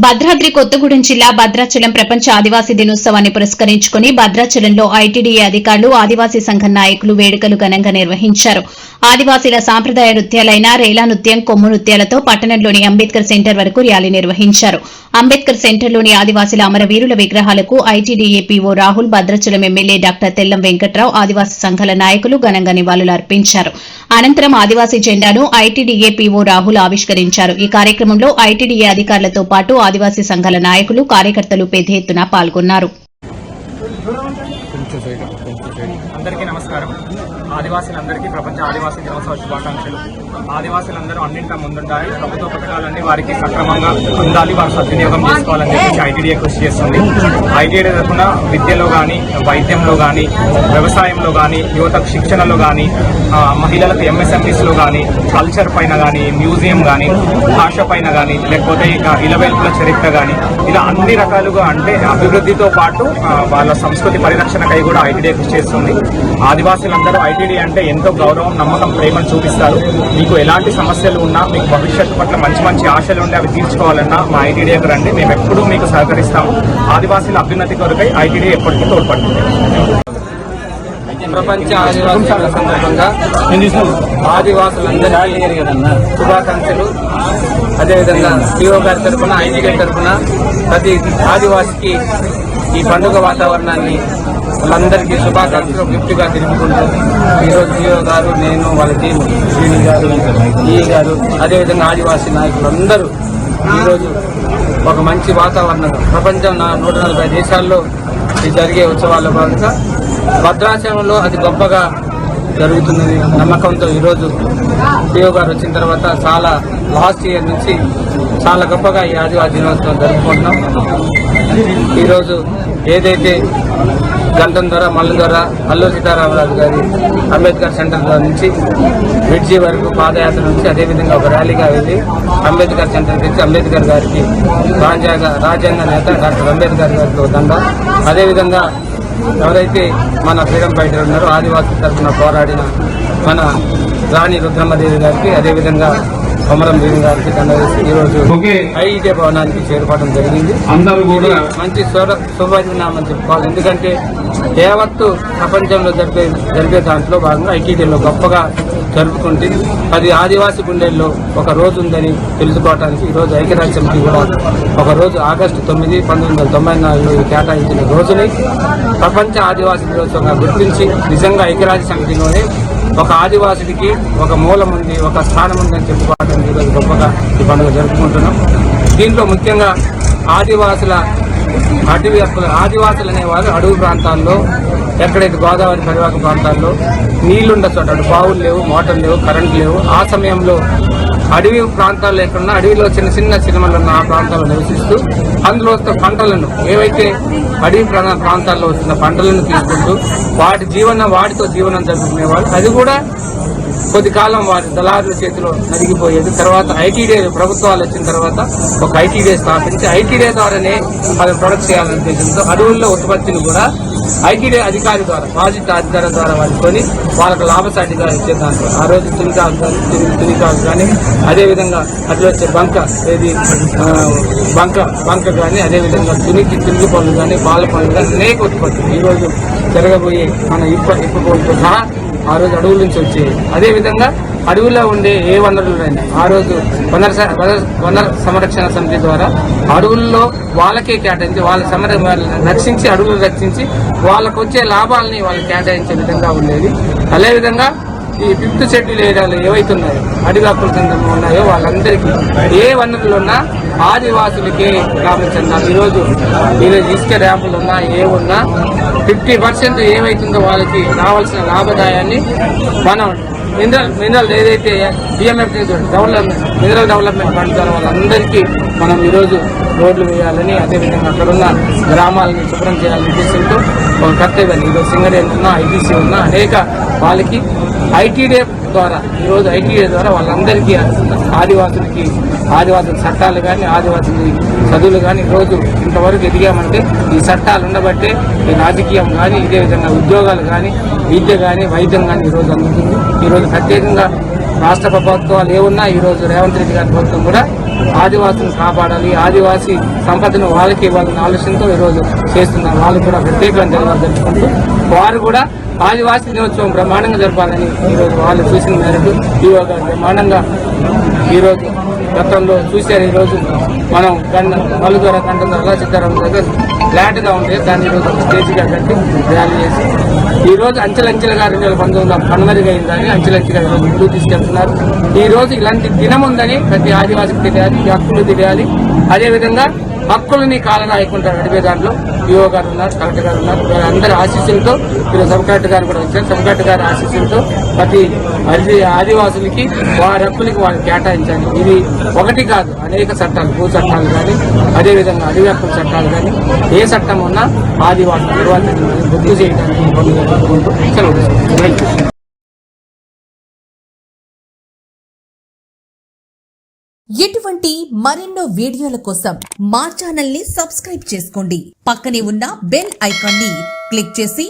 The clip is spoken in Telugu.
భద్రాద్రి కొత్తగూడెం జిల్లా భద్రాచలం ప్రపంచ ఆదివాసీ దినోత్సవాన్ని పురస్కరించుకుని భద్రాచలంలో ఐటీడీఏ అధికారులు ఆదివాసీ సంఘం నాయకులు వేడుకలు ఘనంగా నిర్వహించారు. ఆదివాసీల సాంప్రదాయ నృత్యాలైన రేలా నృత్యం, కొమ్ము నృత్యాలతో పట్టణంలోని అంబేద్కర్ సెంటర్ వరకు ర్యాలీ నిర్వహించారు. అంబేద్కర్ సెంటర్లోని ఆదివాసీల అమరవీరుల విగ్రహాలకు ITDA PO Rahul, Bhadrachalam MLA doctor Tellam Venkatrao, ఆదివాసీ సంఘాల నాయకులు ఘనంగా నివాళులర్పించారు. అనంతరం ఆదివాసీ జెండాను ఐటీడీఏ పీఓ రాహుల్ ఆవిష్కరించారు. ఈ కార్యక్రమంలో ఐటీడీఏ అధికారులతో పాటు ఆదివాసీ సంఘాల నాయకులు, కార్యకర్తలు పెద్ద ఎత్తున పాల్గొన్నారు. అందరికీ నమస్కారం. ఆదివాసులందరికీ ప్రపంచ ఆదివాసీ దినోత్సవ శుభాకాంక్షలు. ఆదివాసులందరూ అన్నింటా ముందుండాలి, ప్రభుత్వ పథకాలన్నీ వారికి సక్రమంగా ఉండాలి, వారు సద్వినియోగం చేసుకోవాలని చెప్పి ఐటీడీఏ కృషి చేస్తుంది. ఐటీడీఏ తరఫున విద్యలో కానీ, వైద్యంలో కానీ, వ్యవసాయంలో కానీ, యువతకు శిక్షణలో కానీ, మహిళలకు ఎంఎస్ఎంఈస్లో కానీ, కల్చర్ పైన కానీ, మ్యూజియం కానీ, భాష పైన కానీ, లేకపోతే ఇలవేల్పుల చరిత్ర కానీ, ఇలా అన్ని రకాలుగా అంటే అభివృద్ధితో పాటు వాళ్ళ సంస్కృతి పరిరక్షణకై కూడా ఐటీడీఏ కృషి చేస్తుంది. ఆదివాసులందరూ ఐటీడీ అంటే ఎంతో గౌరవం, నమ్మకం, ప్రేమను చూపిస్తారు. మీకు ఎలాంటి సమస్యలు ఉన్నా, మీకు భవిష్యత్తు పట్ల మంచి మంచి ఆశలు ఉండి అవి తీర్చుకోవాలన్నా మా ఐటీడీఏకి రండి. మేము ఎప్పుడూ మీకు సహకరిస్తాము. ఆదివాసీల అభ్యున్నతి కొరకై ఐటీడీ ఎప్పటికీ తోడ్పడుతుంది. ప్రపంచ ఆదివాసీ సందర్భంగా ఆదివాసులందరికీ శుభాకాంక్షలు. అదేవిధంగా పీఓ గారి తరఫున, ఐటీడీ తరఫున ప్రతి ఆదివాసికి ఈ పండుగ వాతావరణాన్ని వాళ్ళందరికీ శుభాకాంక్షలు గిఫ్ట్గా తెలుపుకుంటూ ఈరోజు పీఓ గారు, నేను, వాళ్ళ టీం, శ్రీని గారు, ఈ గారు, అదేవిధంగా ఆదివాసీ నాయకులు అందరూ ఈరోజు ఒక మంచి వాతావరణం ప్రపంచం 140 దేశాల్లో జరిగే ఉత్సవాల్లో భాగంగా భద్రాచలంలో అది గొప్పగా జరుగుతున్నది నమ్మకంతో ఈరోజు పీఓ గారు వచ్చిన తర్వాత చాలా లాస్ట్ ఇయర్ నుంచి చాలా గొప్పగా ఈ ఆదివాసీ దినోత్సవం జరుపుకుంటున్నాం. ఈరోజు ఏదైతే గంటం ద్వారా, మల్లు ద్వారా, అల్లూరి సీతారామరాజు గారి అంబేద్కర్ సెంటర్ నుంచి బ్రిడ్జి వరకు పాదయాత్ర నుంచి అదేవిధంగా ఒక ర్యాలీగా వెళ్ళి అంబేద్కర్ సెంటర్ నుంచి అంబేద్కర్ గారికి రాజ్యాంగ నేత డాక్టర్ అంబేద్కర్ గారికి దండ, అదేవిధంగా ఎవరైతే మన ఫ్రీడమ్ ఫైటర్ ఉన్నారో ఆదివాసీ తరఫున పోరాడిన మన రాణి రుద్రమ్మదేవి గారికి, అదేవిధంగా కొమరం భీమ్ గారికి దండ వేసి ఈరోజు ఐటీడీఏ భవనానికి చేరుకోవడం జరిగింది. అందరూ కూడా మంచి శుభపరిణామని చెప్పుకోవాలి. ఎందుకంటే యావత్తు ప్రపంచంలో జరిపే దాంట్లో భాగంగా ఐటీడీలో గొప్పగా జరుపుకుంటే 10 ఆదివాసీ గుండెల్లో ఒక రోజు ఉందని తెలుసుకోవడానికి ఈరోజు ఐక్యరాజ్య సమితి కూడా ఒక రోజు ఆగస్టు 9, 1994లో కేటాయించిన రోజుని ప్రపంచ ఆదివాసీ దినోత్సవంగా గుర్తించి నిజంగా ఐక్యరాజ్య సమితిలోనే ఒక ఆదివాసుడికి ఒక మూలం ఉంది, ఒక స్థానం ఉందని చెప్పుకోవడానికి ఈరోజు గొప్పగా ఈ పండుగ జరుపుకుంటున్నాం. దీంట్లో ముఖ్యంగా ఆదివాసులు అనేవారు అడవి ప్రాంతాల్లో, ఎక్కడైతే గోదావరి పరివాహక ప్రాంతాల్లో నీళ్లుండ చోట, బావులు లేవు, మోటార్లు లేవు, కరెంటు లేవు, ఆ సమయంలో అడవి ప్రాంతాల్లో ఎక్కడున్నా అడవిలో చిన్న చిన్న సినిమాలు ఉన్న ఆ ప్రాంతాల్లో నివసిస్తూ అందులో వస్తున్న పంటలను, ఏవైతే అడవి ప్రాంతాల్లో వస్తున్న పంటలను తీసుకుంటూ వాటితో జీవనం జరుపుకునేవాళ్ళు. అది కూడా కొద్ది కాలం వారి దళారుల చేతిలో నలిగిపోయేది. తర్వాత ఐటీడీ ప్రభుత్వాలు వచ్చిన తర్వాత ఒక ఐటీడీ స్థాపించి ఐటీడీ ద్వారానే మనం ప్రొడక్ట్ చేయాలనే ఉద్దేశంతో అడవుల్లో ఉత్పత్తిని కూడా ఐటీడీ అధికారి ద్వారా, ప్రాజెక్ట్ అధికారుల ద్వారా వాడుకొని వాళ్ళకు లాభసాటిగా ఇచ్చేదాంట్లో ఆ రోజు తునికాలు కానీ, అదేవిధంగా అట్లా వచ్చే బంక కానీ, అదేవిధంగా తునికి పనులు కానీ, పాల పనులు కానీ అనేక ఉత్పత్తులు ఈరోజు జరగబోయే మన ఇప్పటితో సహా ఆ రోజు అడవుల నుంచి వచ్చేవి. అదేవిధంగా అడవిలో ఉండే ఏ వనరులైనా ఆ రోజు వనర సంరక్షణ సమితి ద్వారా అడవుల్లో వాళ్ళకే కేటాయించి వాళ్ళని రక్షించి, అడవులను రక్షించి వాళ్ళకు వచ్చే లాభాలని వాళ్ళకి కేటాయించే విధంగా ఉండేది. అదేవిధంగా ఈ 5th షెడ్యూల్ ఏరియాలు ఏవైతున్నాయో అడవి హక్కుల కింద ఉన్నాయో వాళ్ళందరికీ ఏ వనరులు ఉన్నా ఆదివాసులకే లాభం చెందాలి. ఈరోజు ఇసుక ర్యాంపులు ఉన్నా, ఏమున్నా 50% ఏవైతుందో వాళ్ళకి రావాల్సిన లాభదాయాన్ని మనం మినరల్ ఏదైతే డిఎంఎఫ్ మినరల్ డెవలప్మెంట్ ఫండ్ ద్వారా వాళ్ళందరికీ మనం ఈరోజు రోడ్లు వేయాలని, అదేవిధంగా అక్కడున్న గ్రామాలని శుభ్రం చేయాలని ఉద్దేశంతో ఒక కర్తవ్యాన్ని ఈరోజు సింగరేణి ఉన్నా, ఐటీసీ ఉన్నా అనేక వాళ్ళకి ఐటీడీ ద్వారా ఈరోజు ఐటీడీ ద్వారా వాళ్ళందరికీ ఆదివాసుల చట్టాలు కానీ, ఆదివాసుల చదువులు కానీ ఈరోజు ఇంతవరకు ఎదిగామంటే ఈ చట్టాలు ఉండబట్టే ఈ రాజకీయం కానీ, ఇదే విధంగా ఉద్యోగాలు కానీ, విద్య కానీ, వైద్యం కానీ ఈరోజు అందుతుంది. ఈరోజు ప్రత్యేకంగా రాష్ట్ర ప్రభుత్వాలు ఏమున్నా ఈరోజు రేవంత్ రెడ్డి గారి ప్రభుత్వం కూడా ఆదివాసులను కాపాడాలి, ఆదివాసీ సంపదను వాళ్ళకి ఇవ్వాలన్న ఆలోచనతో ఈరోజు చేస్తున్నారు. వాళ్ళు కూడా ప్రత్యేకంగా జరుపుకుంటూ వారు కూడా ఆదివాసీ దినోత్సవం బ్రహ్మాండంగా జరపాలని ఈరోజు వాళ్ళు చూసిన మేరకు ఈవో గారు బ్రహ్మాండంగా ఈరోజు గతంలో చూశారు. ఈరోజు మనం పలు ద్వారా కంటే అలా సిద్ధారామన్ దగ్గర ఫ్లాట్గా ఉంటే దాన్ని ఈరోజు స్టేజ్గా కట్టి ర్యాలీ చేసి ఈరోజు అంచెలంచెలుగా 2019లో కనుమరుగైందని అంచెలంచెలుగా ఈరోజు ముందుకు తీసుకెళ్తున్నారు. ఈ రోజు ఇలాంటి దినం ఉందని ప్రతి ఆదివాసికి తెలియాలి, ఈ హక్కులు తెలియాలి. అదేవిధంగా హక్కులని కాలరాయకుండా నడిపే దాంట్లో ఈఓ గారు ఉన్నారు, కలెక్టర్ గారు ఉన్నారు. అందరి ఆశీస్సులతో ఈరోజు సబ్ కలెక్టర్ గారు కూడా వచ్చారు. సబ్ కలెక్టర్ గారి ఆశీస్సులతో ప్రతి ఆదివాసులకి వారి హక్కులకి వాళ్ళు కేటాయించాలి. ఇది ఒకటి కాదు, అనేక చట్టాలు, భూ చట్టాలు కానీ అదేవిధంగా అడవి హక్కుల చట్టాలు కానీ ఏ చట్టం ఉన్నా ఆదివాసుల నిర్వహణ గుర్తు చేయడానికి సెలవు. ఇటువంటి మరెన్నో వీడియోల కోసం మా ఛానల్ ని సబ్స్క్రైబ్ చేసుకోండి. పక్కనే ఉన్న బెల్ ఐకాన్ ని క్లిక్ చేసి